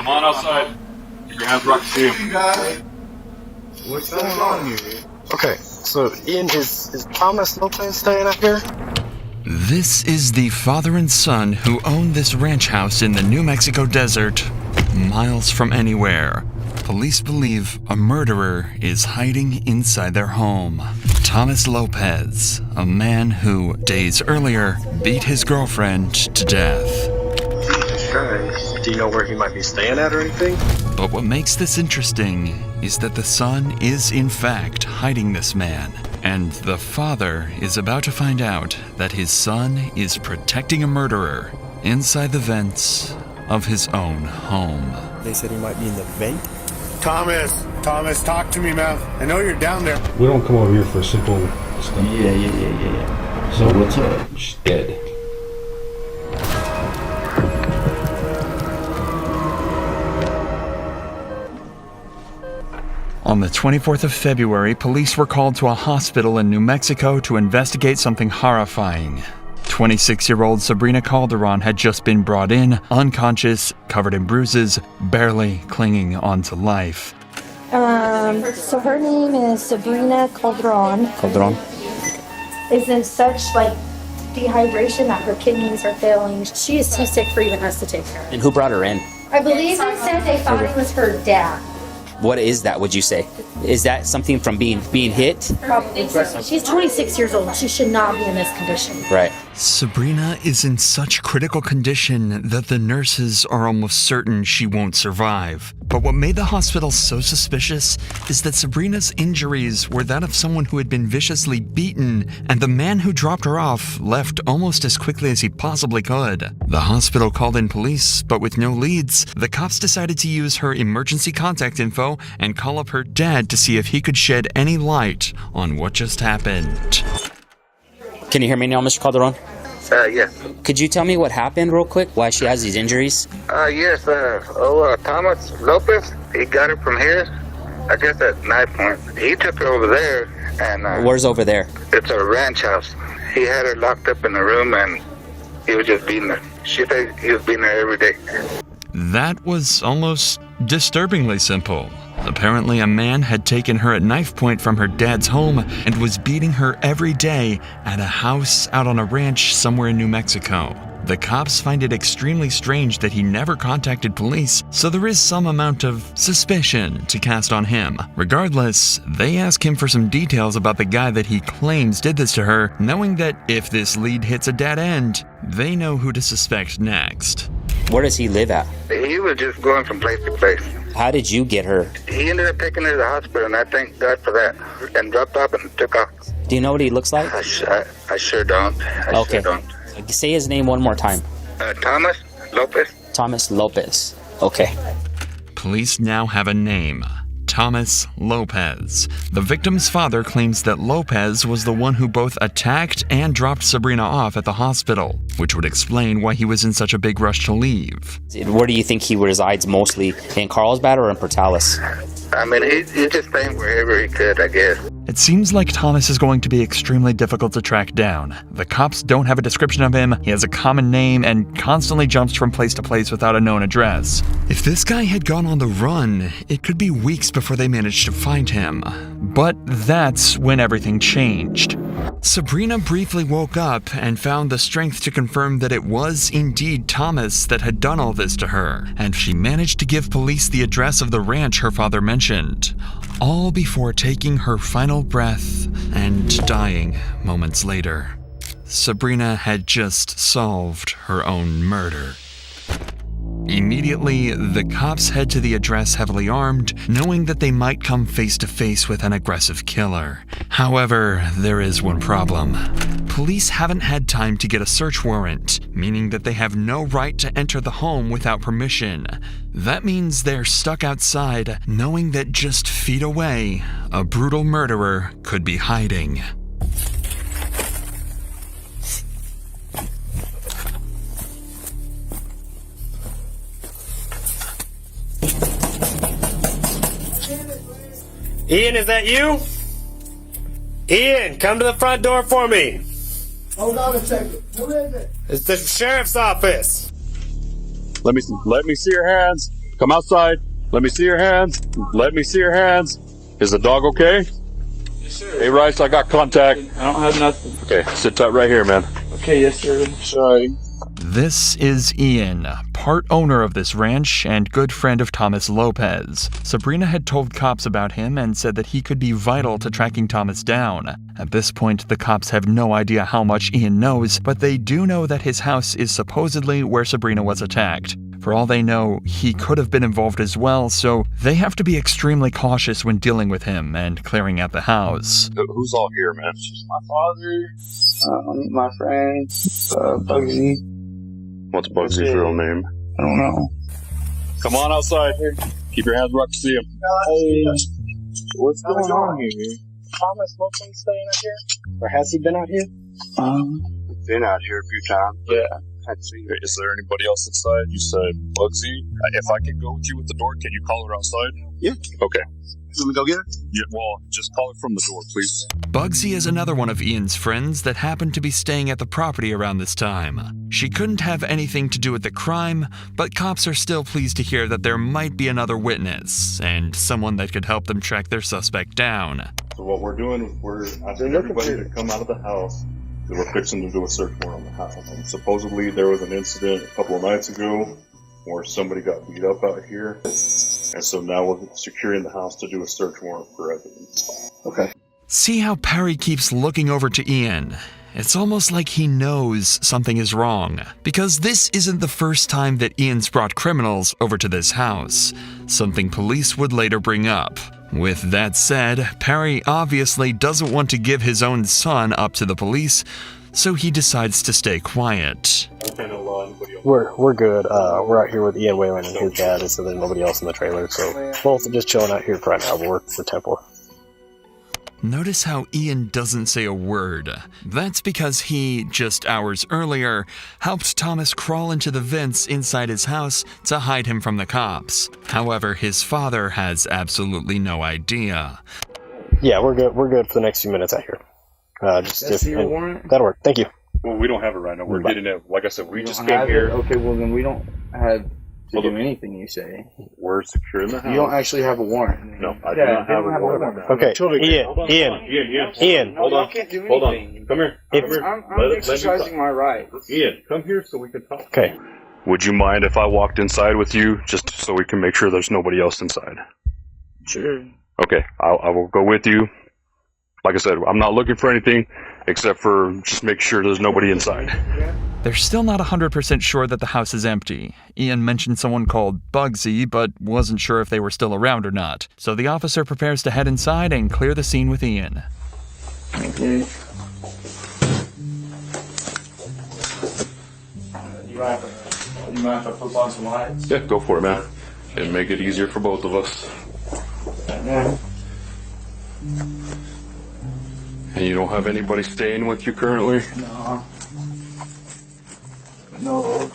Come on outside. Keep your hands where I can see them. What's going on here? Okay, so Ian, is Thomas Lopez staying up here? This is the father and son who own this ranch house in the New Mexico desert, miles from anywhere. Police believe a murderer is hiding inside their home. Thomas Lopez, a man who, days earlier, beat his girlfriend to death. Guys, do you know where he might be staying at or anything? But what makes this interesting is that the son is in fact hiding this man, and the father is about to find out that his son is protecting a murderer inside the vents of his own home. They said he might be in the vent? Thomas, talk to me, man. I know you're down there. We don't come over here for simple stuff. Yeah. So what's up? She's dead. On the 24th of February, police were called to a hospital in New Mexico to investigate something horrifying. 26-year-old Sabrina Calderon had just been brought in, unconscious, covered in bruises, barely clinging onto life. So her name is Sabrina Calderon. Is in such dehydration that her kidneys are failing. She is too sick for even us to take her. And who brought her in? I believe they said they thought it was her dad. What is that, would you say? Is that something from being hit? Probably. She's 26 years old. She should not be in this condition. Right. Sabrina is in such critical condition that the nurses are almost certain she won't survive. But what made the hospital so suspicious is that Sabrina's injuries were that of someone who had been viciously beaten, and the man who dropped her off left almost as quickly as he possibly could. The hospital called in police, but with no leads, the cops decided to use her emergency contact info and call up her dad to see if he could shed any light on what just happened. Can you hear me now, Mr. Calderon? Yes. Could you tell me what happened real quick? Why she has these injuries? Yes, Thomas Lopez, he got it from here. I guess at knife point. He took her over there, and... Where's over there? It's a ranch house. He had her locked up in the room, and he was just beating her. She said he was beating her every day. That was almost disturbingly simple. Apparently, a man had taken her at knife point from her dad's home and was beating her every day at a house out on a ranch somewhere in New Mexico. The cops find it extremely strange that he never contacted police, so there is some amount of suspicion to cast on him. Regardless, they ask him for some details about the guy that he claims did this to her, knowing that if this lead hits a dead end, they know who to suspect next. Where does he live at? He was just going from place to place. How did you get her? He ended up taking her to the hospital, and I thank God for that, and dropped off and took off. Do you know what he looks like? I sure don't. Okay. Sure don't. Say his name one more time. Thomas Lopez. Thomas Lopez. Okay. Police now have a name. Thomas Lopez. The victim's father claims that Lopez was the one who both attacked and dropped Sabrina off at the hospital, which would explain why he was in such a big rush to leave. Where do you think he resides mostly? In Carlsbad or in Portales? I mean, he's just staying wherever he could, I guess. It seems like Thomas is going to be extremely difficult to track down. The cops don't have a description of him, he has a common name, and constantly jumps from place to place without a known address. If this guy had gone on the run, it could be weeks before they managed to find him. But that's when everything changed. Sabrina briefly woke up and found the strength to confirm that it was indeed Thomas that had done all this to her, and she managed to give police the address of the ranch her father mentioned, all before taking her final breath and dying moments later. Sabrina had just solved her own murder. Immediately, the cops head to the address heavily armed, knowing that they might come face to face with an aggressive killer. However, there is one problem. Police haven't had time to get a search warrant, meaning that they have no right to enter the home without permission. That means they're stuck outside, knowing that just feet away, a brutal murderer could be hiding. Ian, is that you? Ian, come to the front door for me. Hold on a second. Who is it? It's the sheriff's office. Let me see your hands. Come outside. Let me see your hands. Let me see your hands. Is the dog okay? Yes, sir. Hey, Rice, I got contact. I don't have nothing. Okay, sit tight right here, man. Okay, yes, sir. Sorry. This is Ian, part owner of this ranch and good friend of Thomas Lopez. Sabrina had told cops about him and said that he could be vital to tracking Thomas down. At this point, the cops have no idea how much Ian knows, but they do know that his house is supposedly where Sabrina was attacked. For all they know, he could have been involved as well, so they have to be extremely cautious when dealing with him and clearing out the house. Who's all here, man? My father, my friend, Bugsy. What's Bugsy's real name? I don't know. Come on outside. Keep your hands where I can see him. Hey, what's going on here? Thomas Lopez staying out here? Or has he been out here? Been out here a few times. Yeah. Is there anybody else inside? You said Bugsy. If I can go with you with the door, can you call her outside? Yeah. Okay. Let me go get her? Yeah, well, just call her from the door, please. Bugsy is another one of Ian's friends that happened to be staying at the property around this time. She couldn't have anything to do with the crime, but cops are still pleased to hear that there might be another witness, and someone that could help them track their suspect down. So what we're doing, we're asking everybody to come out of the house. We're fixing to do a search warrant on the house. And supposedly there was an incident a couple of nights ago where somebody got beat up out here. And so now we're securing the house to do a search warrant for evidence. Okay. See how Perry keeps looking over to Ian? It's almost like he knows something is wrong, because this isn't the first time that Ian's brought criminals over to this house, something police would later bring up. With that said, Perry obviously doesn't want to give his own son up to the police, so he decides to stay quiet. We're good. We're out here with Ian Whalen and his dad, and so there's nobody else in the trailer, so both are just chilling out here right now. We'll work the temple. Notice how Ian doesn't say a word. That's because he, just hours earlier, helped Thomas crawl into the vents inside his house to hide him from the cops. However, his father has absolutely no idea. Yeah, we're good. We're good for the next few minutes out here. Just your warrant? That'll work. Thank you. Well, we don't have it right now. We're getting it. Like I said, we just Don't came have here. it? Okay, well then we don't have to do anything you say. We're securing the house. You don't actually have a warrant. No, I do not have a warrant. Okay, Ian. Hold on. I can't do Hold anything. on. Come here. I'm exercising my rights. Ian, come here so we can talk. Okay. Would you mind if I walked inside with you, just so we can make sure there's nobody else inside? Sure. Okay, I will go with you. Like I said, I'm not looking for anything except for just make sure there's nobody inside. They're still not 100% sure that the house is empty. Ian mentioned someone called Bugsy, but wasn't sure if they were still around or not. So the officer prepares to head inside and clear the scene with Ian. Okay. You mind if I flip on some lights? Yeah, go for it, man. It'd make it easier for both of us. And you don't have anybody staying with you currently? No.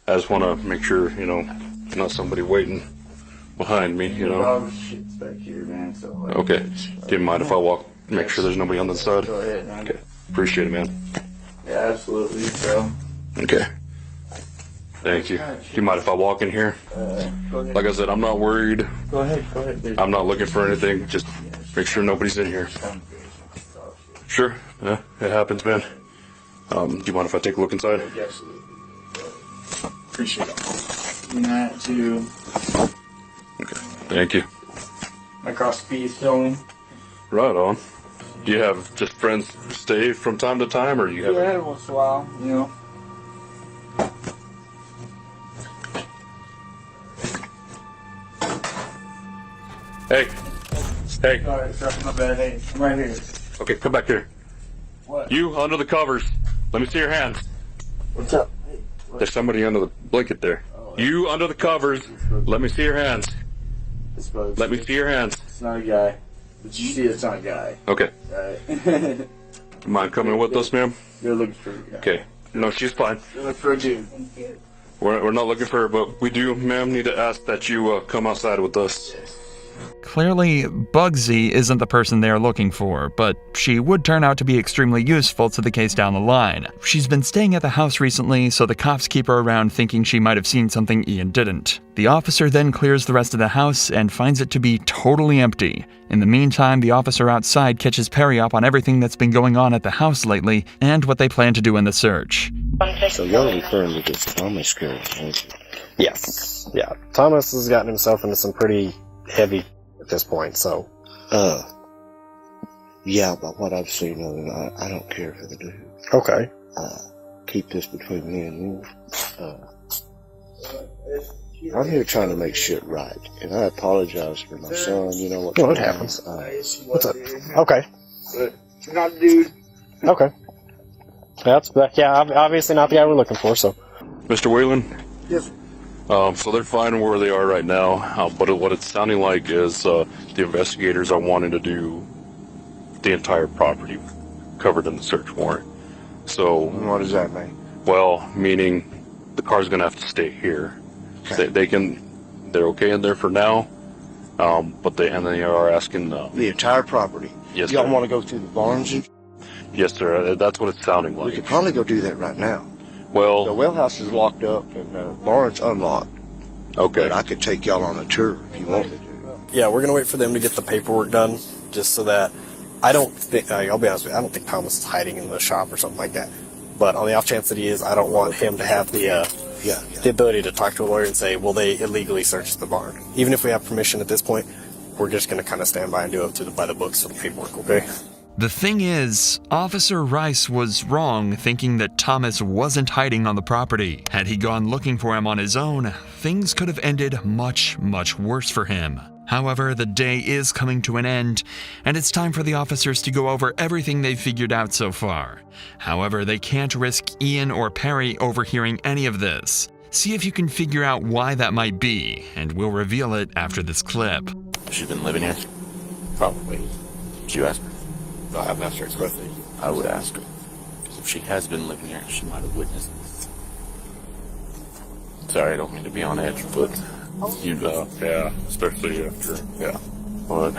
I just want to make sure, not somebody waiting behind me, Dog shit's back here, man. So like, Okay. Do you mind if I walk, make sure there's nobody on the side? Go ahead, man. Okay. Appreciate it, man. Yeah, absolutely, bro. Okay. Thank you. Do you mind if I walk in here? Go ahead. Like I said, I'm not worried. Go ahead. I'm not looking for anything. Just make sure nobody's in here. Sure. Yeah, it happens, man. Do you mind if I take a look inside? Absolutely. Appreciate it. And that too. Okay. Thank you. Across the piece, going. Right on. Do you have just friends who stay from time to time, or you have? Yeah, every once in a while, Hey. Alright, sorry, my bad. Hey, I'm right here. Okay, come back here. What? You under the covers. Let me see your hands. What's up? Hey, what? There's somebody under the blanket there. You under the covers. Let me see your hands. Let me see your hands. It's not a guy. But you see, it's not a guy. Okay. Alright. Mind coming with us, ma'am? You're looking for a guy. Okay. No, she's fine. You're looking for a dude. We're not looking for her, but we do, ma'am, need to ask that you come outside with us. Clearly, Bugsy isn't the person they are looking for, but she would turn out to be extremely useful to the case down the line. She's been staying at the house recently, so the cops keep her around thinking she might have seen something Ian didn't. The officer then clears the rest of the house and finds it to be totally empty. In the meantime, the officer outside catches Perry up on everything that's been going on at the house lately and what they plan to do in the search. So you're referring to this Thomas girl, aren't you? Yes. Yeah. Thomas has gotten himself into some pretty heavy at this point, so. Yeah, but what I've seen of it, I don't care for the dude. Okay. Keep this between me and you. I'm here trying to make shit right, and I apologize for my son, you know what. Well, it happens. What's up? Okay. Not dude. Okay. Yeah, obviously not the guy we're looking for, so. Mr. Whalen? Yes. So they're fine where they are right now, but what it's sounding like is the investigators are wanting to do the entire property covered in the search warrant. So What does that mean? well, meaning the car's gonna have to stay here. Okay. They're okay in there for now, but they are asking The entire property? Yes, Y'all sir. want to go through the barns? Yes, sir. That's what it's sounding We like. could probably go do that right now. Well, The well house is locked up and the barn's unlocked. okay. But I could take y'all on a tour if you wanted to. Yeah, we're gonna wait for them to get the paperwork done, just so that I don't think, I'll be honest with you, I don't think Thomas is hiding in the shop or something like that. But on the off chance that he is, I don't want him to have the ability to talk to a lawyer and say, well, they illegally searched the barn. Even if we have permission at this point, we're just gonna kind of stand by and do it by the books of the paperwork, okay? The thing is, Officer Rice was wrong thinking that Thomas wasn't hiding on the property. Had he gone looking for him on his own, things could have ended much, much worse for him. However, the day is coming to an end, and it's time for the officers to go over everything they've figured out so far. However, they can't risk Ian or Perry overhearing any of this. See if you can figure out why that might be, and we'll reveal it after this clip. She's been living here? Probably. Did you ask her? No, I haven't asked her expressly. I would ask her. Because if she has been living here, she might have witnessed this. Sorry, I don't mean to be on edge, but you know, yeah, especially after, yeah. But,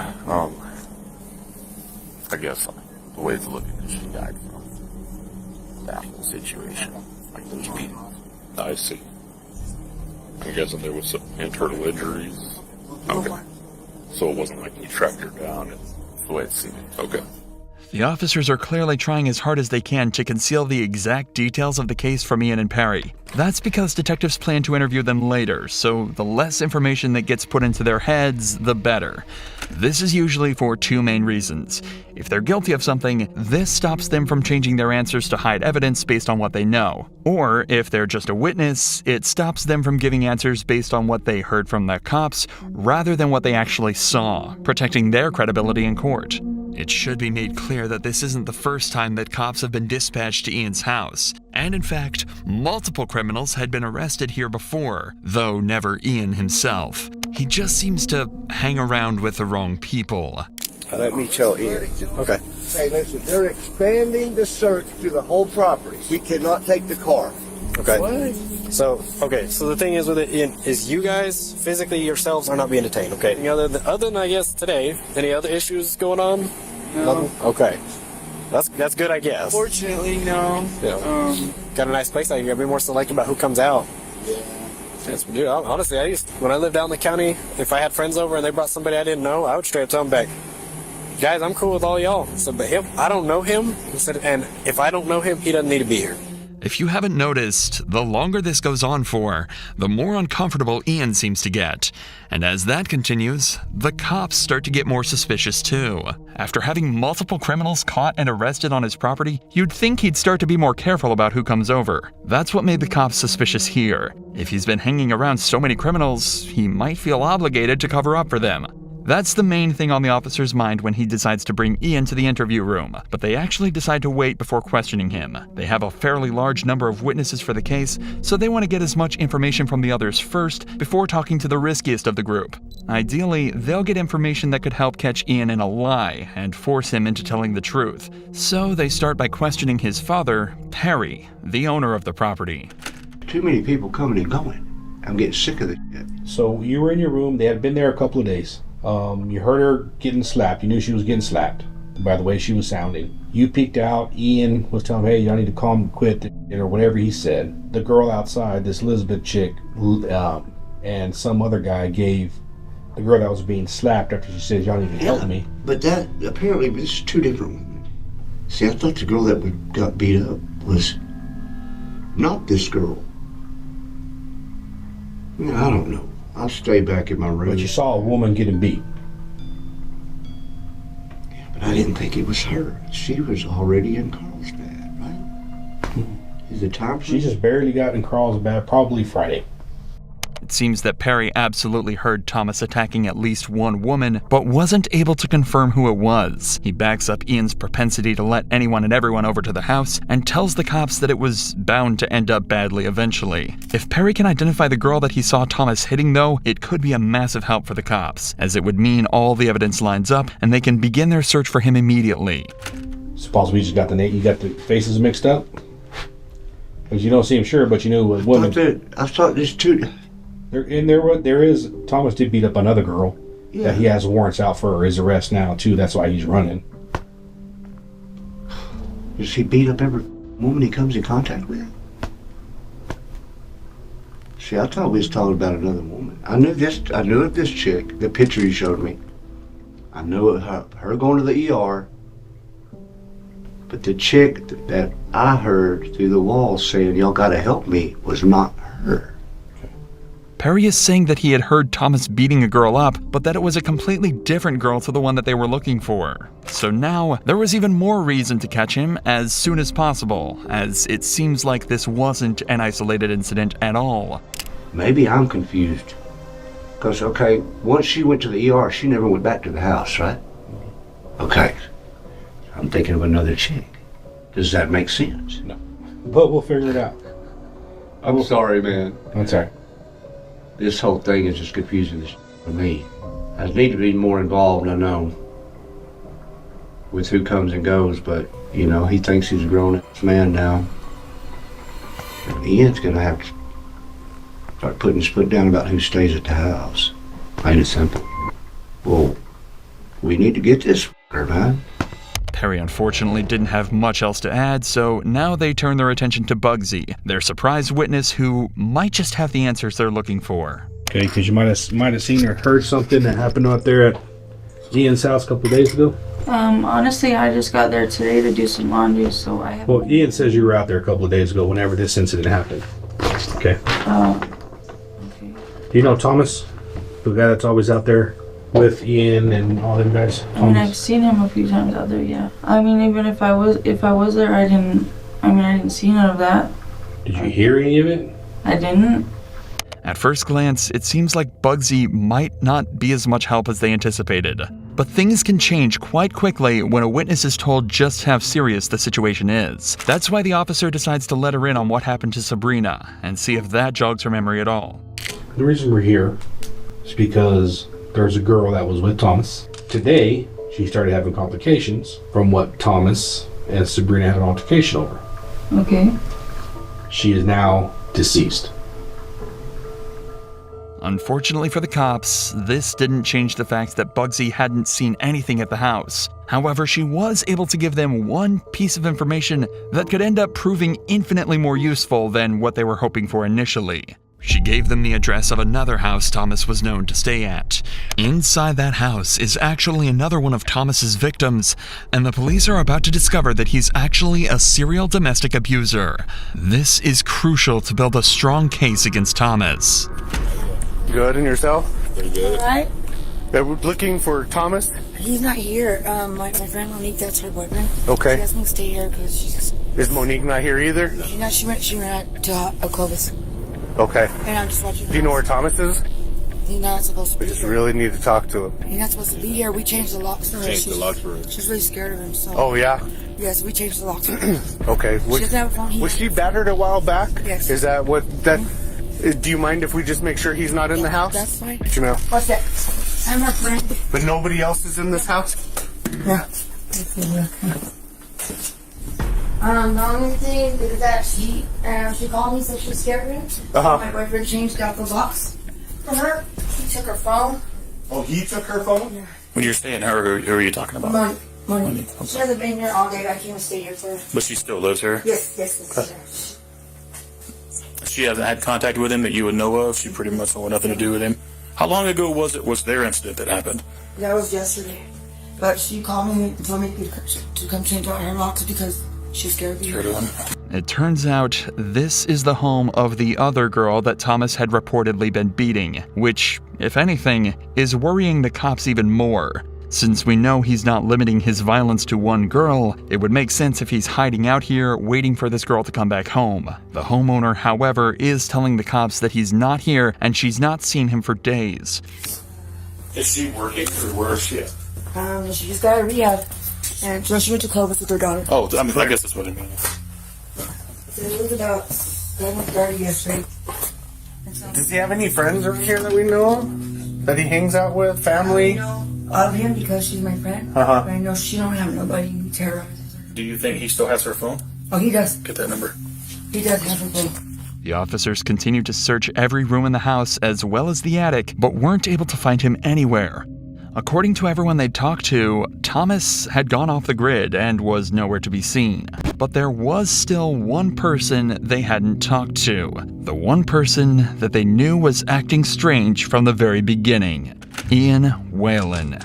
I guess the way to look at it, she died from that whole situation. Like those beatings. I see. I'm guessing there was some internal injuries. Okay. So it wasn't like you tracked her down. That's the way it seemed. Okay. The officers are clearly trying as hard as they can to conceal the exact details of the case from Ian and Perry. That's because detectives plan to interview them later, so the less information that gets put into their heads, the better. This is usually for two main reasons. If they're guilty of something, this stops them from changing their answers to hide evidence based on what they know. Or if they're just a witness, it stops them from giving answers based on what they heard from the cops rather than what they actually saw, protecting their credibility in court. It should be made clear that this isn't the first time that cops have been dispatched to Ian's house. And in fact, multiple criminals had been arrested here before, though never Ian himself. He just seems to hang around with the wrong people. Let me tell Ian. Okay. Hey, listen, they're expanding the search to the whole property. We cannot take the car. Okay. So the thing is with it, Ian, is you guys physically yourselves are not being detained, okay? Any other than I guess today, any other issues going on? No. Nothing? Okay. That's good, I guess. Fortunately, no. Yeah. Got a nice place out here. I'll be more selective about who comes out. Yes, dude, honestly, when I lived out in the county, if I had friends over and they brought somebody I didn't know, I would straight up tell them back, guys, I'm cool with all y'all. So, but him, I don't know him. And if I don't know him, he doesn't need to be here. If you haven't noticed, the longer this goes on for, the more uncomfortable Ian seems to get. And as that continues, the cops start to get more suspicious too. After having multiple criminals caught and arrested on his property, you'd think he'd start to be more careful about who comes over. That's what made the cops suspicious here. If he's been hanging around so many criminals, he might feel obligated to cover up for them. That's the main thing on the officer's mind when he decides to bring Ian to the interview room, but they actually decide to wait before questioning him. They have a fairly large number of witnesses for the case, so they want to get as much information from the others first before talking to the riskiest of the group. Ideally, they'll get information that could help catch Ian in a lie and force him into telling the truth. So they start by questioning his father, Perry, the owner of the property. Too many people coming and going. I'm getting sick of this shit. So you were in your room. They had been there a couple of days. You heard her getting slapped. You knew she was getting slapped by the way she was sounding. You peeked out. Ian was telling him, hey, y'all need to calm, quit, or whatever he said. The girl outside, this Elizabeth chick, and some other guy gave the girl that was being slapped after she said, y'all need to help me. But that, apparently, this is two different women. See, I thought the girl that got beat up was not this girl. I don't know. I'll stay back in my room. But you saw a woman getting beat. Yeah, but I didn't think it was her. She was already in Carlsbad, right? Is it time for She just barely got in Carlsbad, probably Friday. It seems that Perry absolutely heard Thomas attacking at least one woman, but wasn't able to confirm who it was. He backs up Ian's propensity to let anyone and everyone over to the house and tells the cops that it was bound to end up badly eventually. If Perry can identify the girl that he saw Thomas hitting, though, it could be a massive help for the cops, as it would mean all the evidence lines up and they can begin their search for him immediately. Suppose we just got you got the faces mixed up? Because you don't seem sure, but you knew it was women. I thought there's two. There is Thomas did beat up another girl that he has warrants out for his arrest now too. That's why he's running. Does he beat up every woman he comes in contact with? See, I thought we was talking about another woman. I knew of this chick, the picture you showed me. I knew of her going to the ER. But the chick that I heard through the wall saying, y'all gotta help me, was not her. Perry is saying that he had heard Thomas beating a girl up, but that it was a completely different girl to the one that they were looking for. So now, there was even more reason to catch him as soon as possible, as it seems like this wasn't an isolated incident at all. Maybe I'm confused. Because, okay, once she went to the ER, she never went back to the house, right? Okay. I'm thinking of another chick. Does that make sense? No. But we'll figure it out. I'm sorry, man. That's all right. This whole thing is just confusing for me. I need to be more involved, I know, with who comes and goes, but, you know, he thinks he's a grown-ass man now. Ian's gonna have to start putting his foot down about who stays at the house. Plain and simple. Well, we need to get this f***er, man. Perry unfortunately didn't have much else to add, so now they turn their attention to Bugsy, their surprise witness who might just have the answers they're looking for. Okay, because you might have seen or heard something that happened out there at Ian's house a couple of days ago. Honestly, I just got there today to do some laundry, so I have. Well, Ian says you were out there a couple of days ago whenever this incident happened. Okay. Okay. Do you know Thomas, the guy that's always out there with Ian and all them guys? Thomas? I mean, I've seen him a few times out there. Yeah. I mean, even if I was there, I didn't see none of that. Did you hear any of it? I didn't. At first glance, it seems like Bugsy might not be as much help as they anticipated. But things can change quite quickly when a witness is told just how serious the situation is. That's why the officer decides to let her in on what happened to Sabrina and see if that jogs her memory at all. The reason we're here is because there's a girl that was with Thomas. Today, she started having complications from what Thomas and Sabrina had an altercation over. Okay. She is now deceased. Unfortunately for the cops, this didn't change the fact that Bugsy hadn't seen anything at the house. However, she was able to give them one piece of information that could end up proving infinitely more useful than what they were hoping for initially. She gave them the address of another house Thomas was known to stay at. Inside that house is actually another one of Thomas's victims, and the police are about to discover that he's actually a serial domestic abuser. This is crucial to build a strong case against Thomas. Good, and yourself? Pretty good. Alright. We're looking for Thomas? He's not here. My friend Monique, that's her boyfriend. Okay. She asked me to stay here because she's... Is Monique not here either? She went out to Clovis. Okay. And I'm just watching. Do you know where Thomas is? He's not supposed to be here. We just here. really need to talk to him. He's not supposed to be here. We changed the locks for her. Changed the locks for her. She's really scared of him, so... Oh, yeah? Yes, we changed the locks for her. Okay. She doesn't have a phone. Was she battered a while back? Yes. Is that what... that? Do you mind if we just make sure he's not in the house? That's fine. You know. What's that? I'm her friend. But nobody else is in this house? Yeah. The only thing is that she called me, said she was scared of him. Uh-huh. My boyfriend changed out the locks for her. He took her phone, Oh, he took her phone? Yeah. When you're saying her, who are you talking about? Money. She hasn't been here all day. I can't stay here for her. But she still lives here? Yes. She hasn't had contact with him that you would know of? She pretty much wanted nothing to do with him? How long ago was their incident that happened? That was yesterday. But she called me and told me to come change out her locks because she's scared of you. It turns out this is the home of the other girl that Thomas had reportedly been beating, which, if anything, is worrying the cops even more. Since we know he's not limiting his violence to one girl, it would make sense if he's hiding out here waiting for this girl to come back home. The homeowner, however, is telling the cops that he's not here and she's not seen him for days. Is she working or where is she at? She just got a rehab. And so she went to Clovis with her daughter. Oh, I mean, I guess that's what I mean. It was about 7:30 yesterday. Does he have any friends around here that we know of? That he hangs out with? Family? I know of him because she's my friend. But I know she don't have nobody who terrorizes her. Do you think he still has her phone? Oh, he does. Get that number. He does have her phone. The officers continued to search every room in the house as well as the attic, but weren't able to find him anywhere. According to everyone they talked to, Thomas had gone off the grid and was nowhere to be seen. But there was still one person they hadn't talked to. The one person that they knew was acting strange from the very beginning. Ian Whalen.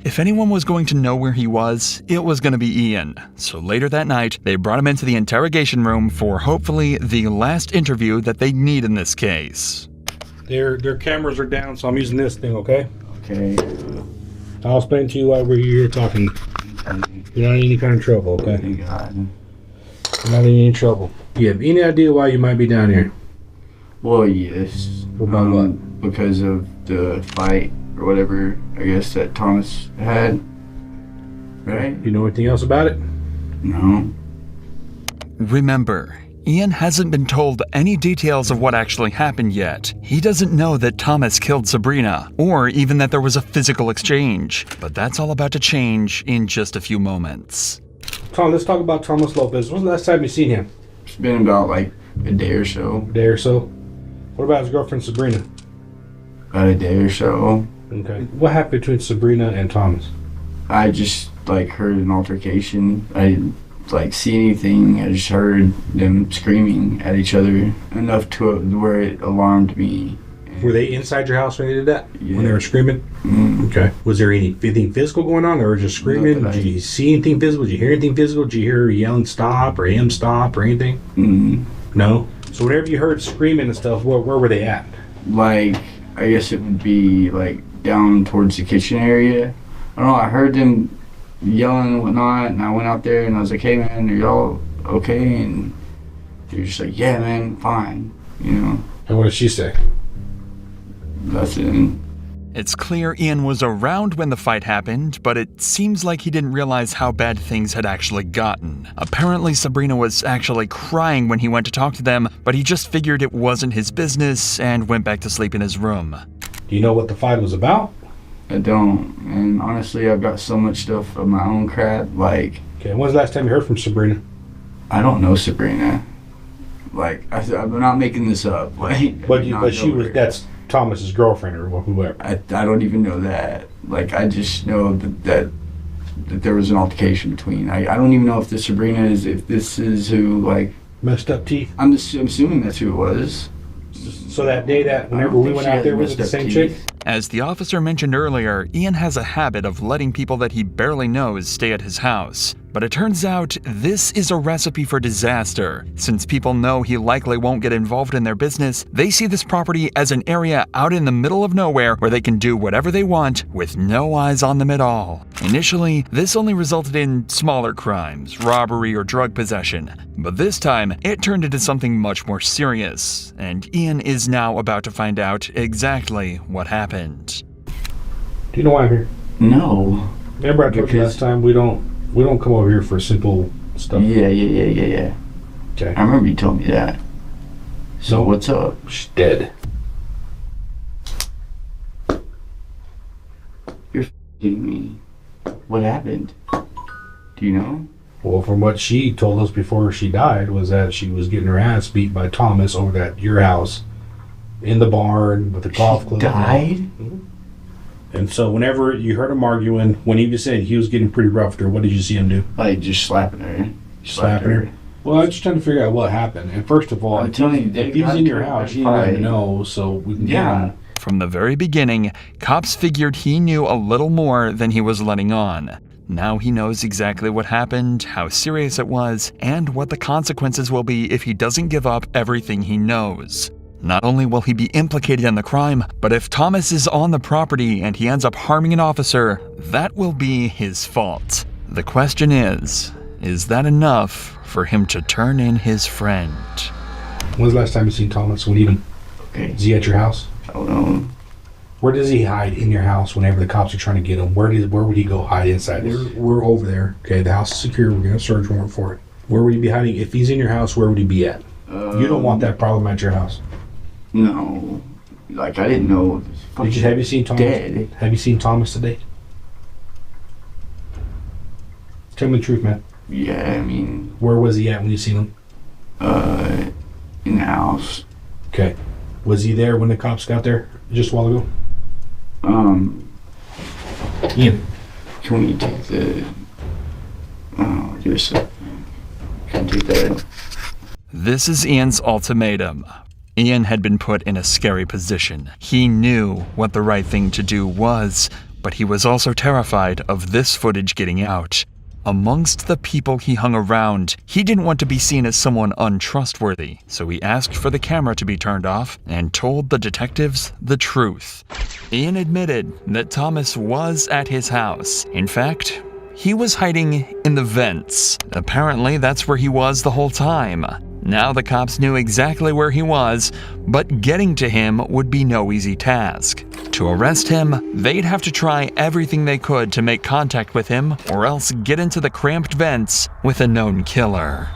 If anyone was going to know where he was, it was going to be Ian. So later that night, they brought him into the interrogation room for hopefully the last interview that they'd need in this case. Their cameras are down, so I'm using this thing, okay? Okay. I'll explain it to you while we're here talking. You're not in any kind of trouble, okay? Thank God. You're not in any trouble. You have any idea why you might be down here? Well, yes. About what? Because of the fight or whatever, I guess, that Thomas had. Right? You know anything else about it? No. Remember, Ian hasn't been told any details of what actually happened yet. He doesn't know that Thomas killed Sabrina, or even that there was a physical exchange. But that's all about to change in just a few moments. Tom, let's talk about Thomas Lopez. When's the last time you seen him? It's been about like a day or so. Day or so? What about his girlfriend Sabrina? About a day or so. Okay. What happened between Sabrina and Thomas? I just like heard an altercation. I didn't like see anything. I just heard them screaming at each other enough to where it alarmed me. Were they inside your house when they did that? Yeah. When they were screaming? Mm. Okay. Was there anything physical going on, or just screaming? Did you see anything physical? Did you hear anything physical? Did you hear her yelling stop, or him stop, or anything? No? So whenever you heard screaming and stuff, where were they at? Like, I guess it would be like down towards the kitchen area. I don't know, I heard them yelling and whatnot, and I went out there and I was like, hey man, are y'all okay? And they're just like, yeah man, fine, you know. And what did she say? Nothing. It's clear Ian was around when the fight happened, but it seems like he didn't realize how bad things had actually gotten. Apparently Sabrina was actually crying when he went to talk to them, but he just figured it wasn't his business and went back to sleep in his room. Do you know what the fight was about? I don't, and honestly I've got so much stuff of my own crap, like... Okay, when's the last time you heard from Sabrina? I don't know Sabrina. Like, I'm not making this up. Like, But she was, that's Thomas's girlfriend or whoever. I don't even know that. Like, I just know that there was an altercation between. I don't even know if this Sabrina is, if this is who, like... Messed up teeth? I'm assuming that's who it was. So that day that whenever we went out there, was it the same chick? As the officer mentioned earlier, Ian has a habit of letting people that he barely knows stay at his house. But it turns out this is a recipe for disaster. Since people know he likely won't get involved in their business, they see this property as an area out in the middle of nowhere where they can do whatever they want with no eyes on them at all. Initially, this only resulted in smaller crimes, robbery or drug possession. But this time, it turned into something much more serious, and Ian is now about to find out exactly what happened. Do you know why I'm here? No. Remember I told you last time we don't come over here for simple stuff. Yeah. Okay. I remember you told me that. So what's up? She's dead. You're f***ing me. What happened? Do you know? Well, from what she told us before she died was that she was getting her ass beat by Thomas over at your house in the barn with the golf club. Died? And so whenever you heard him arguing, when he just said he was getting pretty rough with her, what did you see him do? Like just slapping her. Slapping her? Well, I'm just trying to figure out what happened. And first of all, I'm telling you, if he was in your house, you didn't even know, so we can get him. From the very beginning, cops figured he knew a little more than he was letting on. Now he knows exactly what happened, how serious it was, and what the consequences will be if he doesn't give up everything he knows. Not only will he be implicated in the crime, but if Thomas is on the property and he ends up harming an officer, that will be his fault. The question is that enough for him to turn in his friend? When's the last time you seen Thomas? What even? Okay. Is he at your house? I don't know. Where does he hide in your house whenever the cops are trying to get him? Where would he go hide inside? We're over there. Okay, the house is secure. We're going to search warrant for it. Where would he be hiding? If he's in your house, where would he be at? You don't want that problem at your house. No. Like, I didn't know. Have you seen Thomas? Dead. Have you seen Thomas today? Tell me the truth, man. Yeah, I mean. Where was he at when you seen him? In the house. Okay. Was he there when the cops got there just a while ago? Ian, can we take the... just a... Can take that? This is Ian's ultimatum. Ian had been put in a scary position. He knew what the right thing to do was, but he was also terrified of this footage getting out. Amongst the people he hung around, he didn't want to be seen as someone untrustworthy, so he asked for the camera to be turned off and told the detectives the truth. Ian admitted that Thomas was at his house. In fact, he was hiding in the vents. Apparently, that's where he was the whole time. Now the cops knew exactly where he was, but getting to him would be no easy task. To arrest him, they'd have to try everything they could to make contact with him, or else get into the cramped vents with a known killer.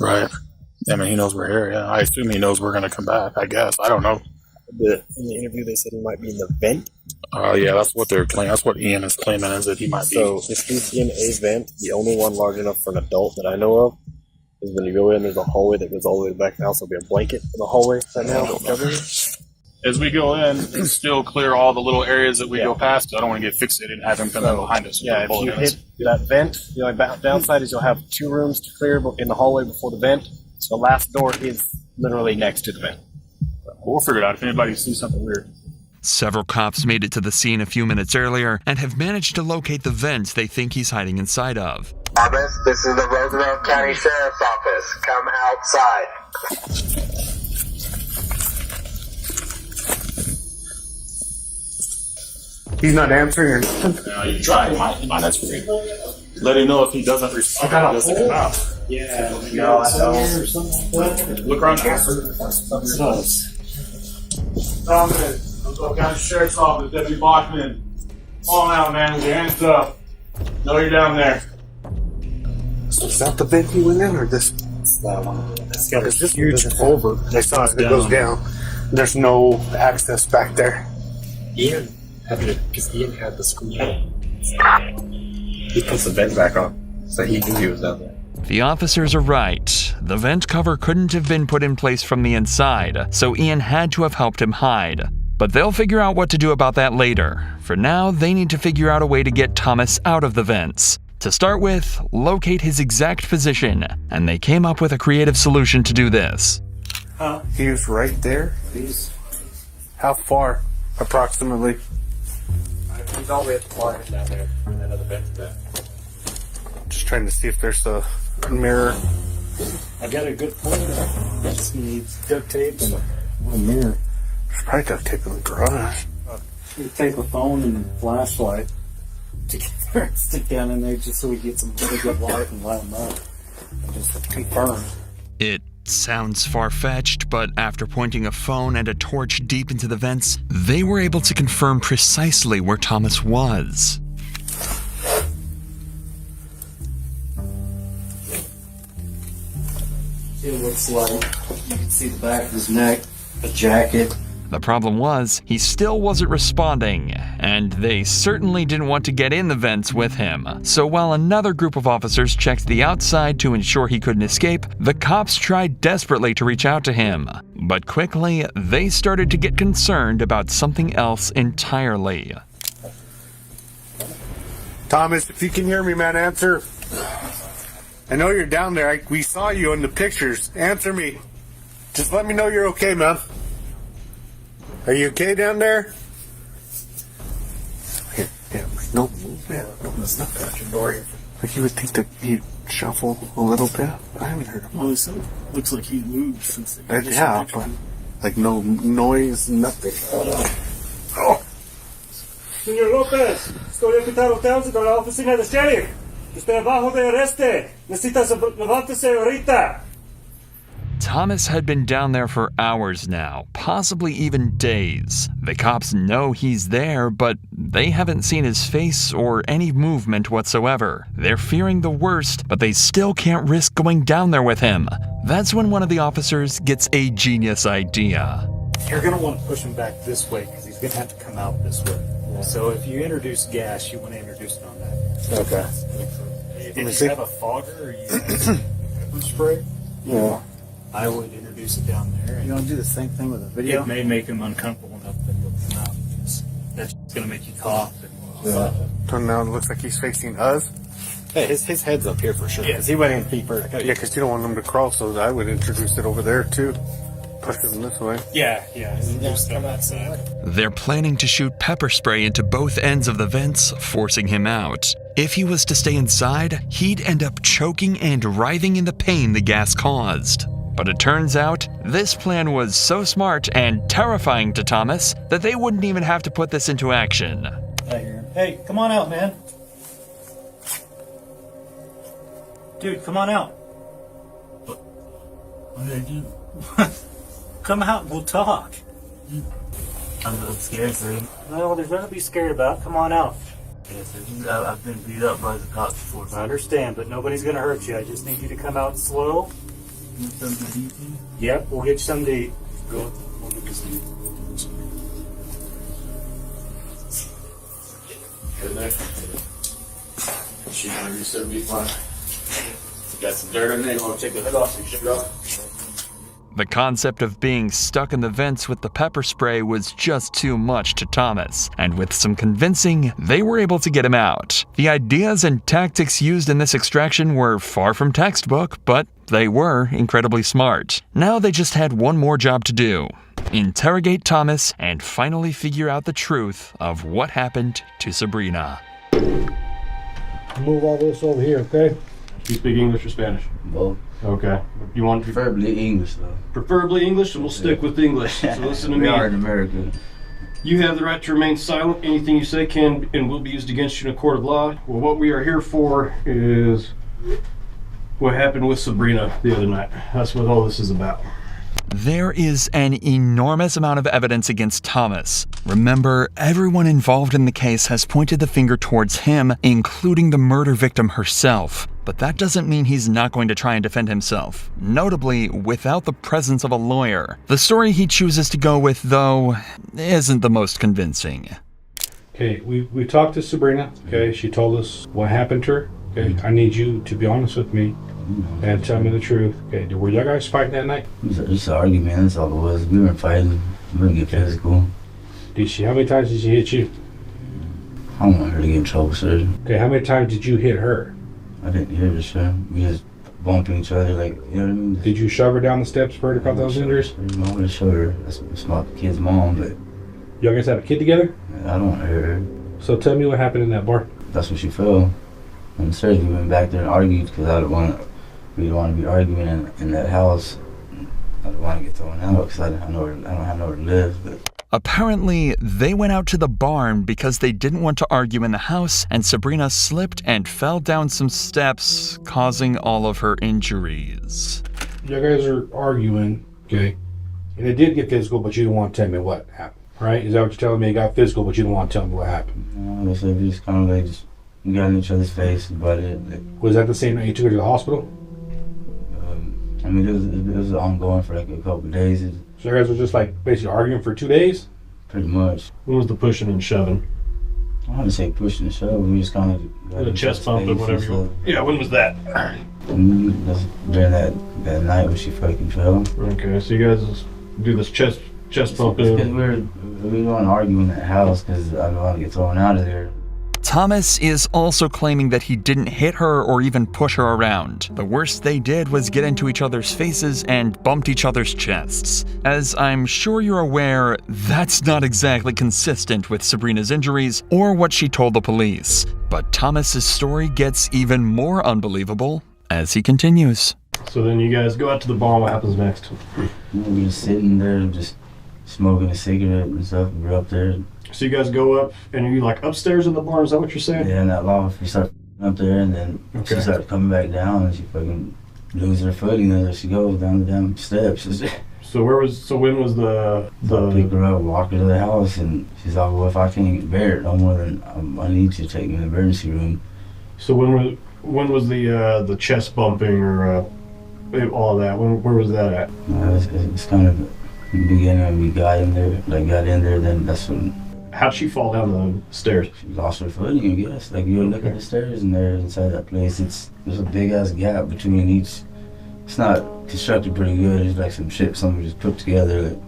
Right. I mean, he knows we're here. Yeah, I assume he knows we're going to come back. I guess. I don't know. In the interview, they said he might be in the vent. Yeah, that's what they're claiming. That's what Ian is claiming, is that he might be. So if he's in a vent, the only one large enough for an adult that I know of is when you go in, there's a hallway that goes all the way back. There'll also be a blanket in the hallway right now that covers it. As we go in, still clear all the little areas that we go past. I don't want to get fixated and have him come in behind us. Yeah, if you hit that vent, the only downside is you'll have 2 rooms to clear in the hallway before the vent. So the last door is literally next to the vent. We'll figure it out if anybody sees something weird. Several cops made it to the scene a few minutes earlier and have managed to locate the vent they think he's hiding inside of. Office, this is the Roosevelt County Sheriff's Office. Come outside. He's not answering or nothing. You try. He might answer me. Let him know if he doesn't respond. He doesn't come out. Yeah. No, I don't. Look around here. Dominic, Roosevelt County Sheriff's Office, Deputy Bachman. Come on out, man, with your hands up. Know you're down there. So is that the vent he went in, or this? It's got a huge culvert. I saw it. It goes down. There's no access back there. Ian had the screen. He puts the vent back on, so he knew he was down there. The officers are right. The vent cover couldn't have been put in place from the inside, so Ian had to have helped him hide. But they'll figure out what to do about that later. For now, they need to figure out a way to get Thomas out of the vents. To start with, locate his exact position, and they came up with a creative solution to do this. He was right there. How far, approximately? He's all the way at the far end down there, and then another vent to that. Just trying to see if there's a mirror. I got a good point. Just needs duct tape and a little mirror. There's probably duct tape in the garage. You take a phone and a flashlight together and stick down in there just so we get some really good light and light them up. And just confirm. It sounds far-fetched, but after pointing a phone and a torch deep into the vents, they were able to confirm precisely where Thomas was. It looks like you can see the back of his neck, a jacket, The problem was, he still wasn't responding, and they certainly didn't want to get in the vents with him. So while another group of officers checked the outside to ensure he couldn't escape, the cops tried desperately to reach out to him. But quickly, they started to get concerned about something else entirely. Thomas, if you can hear me, man, answer. I know you're down there. We saw you in the pictures. Answer me. Just let me know you're okay, man. Are you okay down there? Here, no movement. No, that's not at your door. Like you would think that he'd shuffle a little bit. I haven't heard him. Well, it looks like he moved since. Yeah, but like no noise, nothing. Oh. Señor Lopez, estoy invitado a la oficina de sheriff. Estoy abajo de arreste. Necesitas levántese ahorita. Thomas had been down there for hours now, possibly even days. The cops know he's there, but they haven't seen his face or any movement whatsoever. They're fearing the worst, but they still can't risk going down there with him. That's when one of the officers gets a genius idea. You're going to want to push him back this way because he's going to have to come out this way. Yeah. So if you introduce gas, you want to introduce it on that. Okay. If you have a fogger or you have pepper spray, yeah, I would introduce it down there. You want to do the same thing with a video? It may make him uncomfortable enough that he'll come out. That's going to make you cough. So now it looks like he's facing us. Hey, his head's up here for sure. Yeah, he went in feet first. Yeah, because you don't want him to crawl, so I would introduce it over there too. Push him this way. Yeah. Introduce it on that side. They're planning to shoot pepper spray into both ends of the vents, forcing him out. If he was to stay inside, he'd end up choking and writhing in the pain the gas caused. But it turns out, this plan was so smart and terrifying to Thomas that they wouldn't even have to put this into action. Hey, come on out, man. Dude, come on out. What did I do? Come out and we'll talk. I'm a little scared, sir. Well, there's nothing to be scared about. Come on out. Yes, sir. I've been beat up by the cops before, sir. I understand, but nobody's going to hurt you. I just need you to come out slow. Something to eat? Yep, we'll get you something to eat. Go. We'll get you some to eat. Good there. She might be so be fine. Got some dirt on there. You want to take the hood off? You should go. The concept of being stuck in the vents with the pepper spray was just too much to Thomas, and with some convincing, they were able to get him out. The ideas and tactics used in this extraction were far from textbook, but they were incredibly smart. Now they just had one more job to do: interrogate Thomas and finally figure out the truth of what happened to Sabrina. Move all this over here, okay? You speak English or Spanish? Both. Okay. You want preferably English, though. Preferably English, and we'll stick with English. So listen to me. We are in America. You have the right to remain silent. Anything you say can and will be used against you in a court of law. Well, what we are here for is what happened with Sabrina the other night. That's what all this is about. There is an enormous amount of evidence against Thomas. Remember, everyone involved in the case has pointed the finger towards him, including the murder victim herself. But that doesn't mean he's not going to try and defend himself, notably without the presence of a lawyer. The story he chooses to go with, though, isn't the most convincing. Okay, we talked to Sabrina, okay? She told us what happened to her, okay? I need you to be honest with me and tell me the truth, okay? Were y'all guys fighting that night? It was just an argument, that's all it was. We weren't fighting, we didn't get physical. How many times did she hit you? I don't want her to get in trouble, sir. Okay, how many times did you hit her? I didn't hit her, sir. We just bumping each other, like, you know what I mean? Did you shove her down the steps for her to cause those injuries? I want to show her. That's my kid's mom, but... Y'all guys have a kid together? I don't want to hurt her. So tell me what happened in that bar. That's what she felt. And sir, we went back there and argued because we don't want to be arguing in that house. I don't want to get thrown out because I don't have nowhere to live, but... Apparently, they went out to the barn because they didn't want to argue in the house, and Sabrina slipped and fell down some steps, causing all of her injuries. You guys are arguing, okay? And it did get physical, but you don't want to tell me what happened, right? Is that what you're telling me? It got physical, but you don't want to tell me what happened? No, I said we just kind of like we got in each other's face about it. Was that the same night you took her to the hospital? I mean, it was ongoing for like a couple of days. So you guys were just like basically arguing for 2 days? Pretty much. When was the pushing and shoving? I want to say pushing and shoving. We just kind of The chest bump or whatever you want. Yeah, when was that? That's during that night when she fucking fell. Okay, so you guys do this chest bumping. Because we don't want to argue in that house because I don't want to get thrown out of there. Thomas is also claiming that he didn't hit her or even push her around. The worst they did was get into each other's faces and bumped each other's chests. As I'm sure you're aware, that's not exactly consistent with Sabrina's injuries or what she told the police. But Thomas's story gets even more unbelievable as he continues. So then you guys go out to the barn. What happens next? We're just sitting there, just smoking a cigarette and stuff. We're up there. So you guys go up, and you like upstairs in the barn. Is that what you're saying? Yeah, in that loft. We start up there, and then she starts coming back down, and she fucking loses her footing, and there she goes down the damn steps. So when was the pick her up, walk her to the house, and she's like, well, if I can't bear it no more, then I need you to take me to the emergency room. So when was the chest bumping or all of that? Where was that at? It's kind of in the beginning when we got in there, then that's when. How'd she fall down the stairs? She lost her footing, I guess. Like you look at the stairs and there inside that place, there's a big ass gap between each. It's not constructed pretty good. It's like some shit somebody just put together. Like,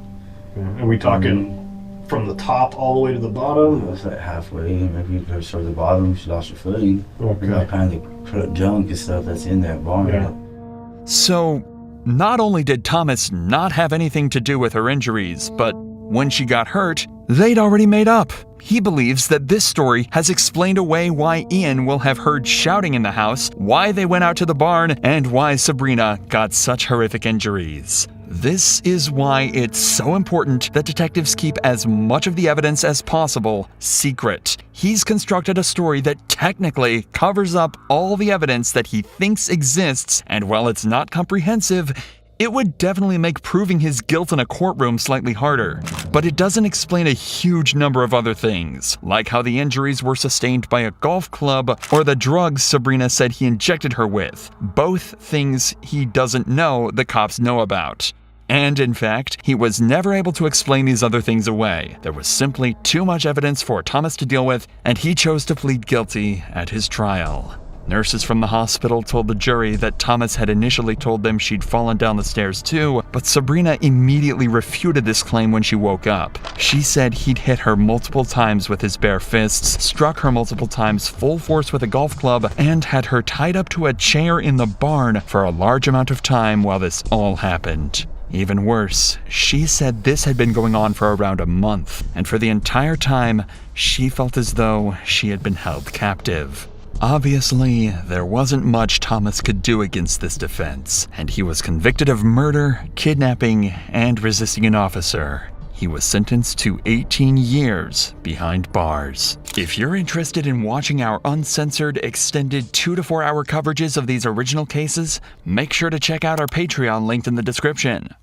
and we talking from the top all the way to the bottom? It's like halfway. Maybe towards the bottom, she lost her footing. Okay. All kind of junk and stuff that's in that barn. Yeah. So, not only did Thomas not have anything to do with her injuries, but when she got hurt, they'd already made up. He believes that this story has explained away why Ian will have heard shouting in the house, why they went out to the barn, and why Sabrina got such horrific injuries. This is why it's so important that detectives keep as much of the evidence as possible secret. He's constructed a story that technically covers up all the evidence that he thinks exists, and while it's not comprehensive, it would definitely make proving his guilt in a courtroom slightly harder. But it doesn't explain a huge number of other things, like how the injuries were sustained by a golf club or the drugs Sabrina said he injected her with. Both things he doesn't know the cops know about. And in fact, he was never able to explain these other things away. There was simply too much evidence for Thomas to deal with, and he chose to plead guilty at his trial. Nurses from the hospital told the jury that Thomas had initially told them she'd fallen down the stairs too, but Sabrina immediately refuted this claim when she woke up. She said he'd hit her multiple times with his bare fists, struck her multiple times full force with a golf club, and had her tied up to a chair in the barn for a large amount of time while this all happened. Even worse, she said this had been going on for around a month, and for the entire time, she felt as though she had been held captive. Obviously, there wasn't much Thomas could do against this defense, and he was convicted of murder, kidnapping, and resisting an officer. He was sentenced to 18 years behind bars. If you're interested in watching our uncensored, extended 2 to 4 hour coverages of these original cases, make sure to check out our Patreon linked in the description.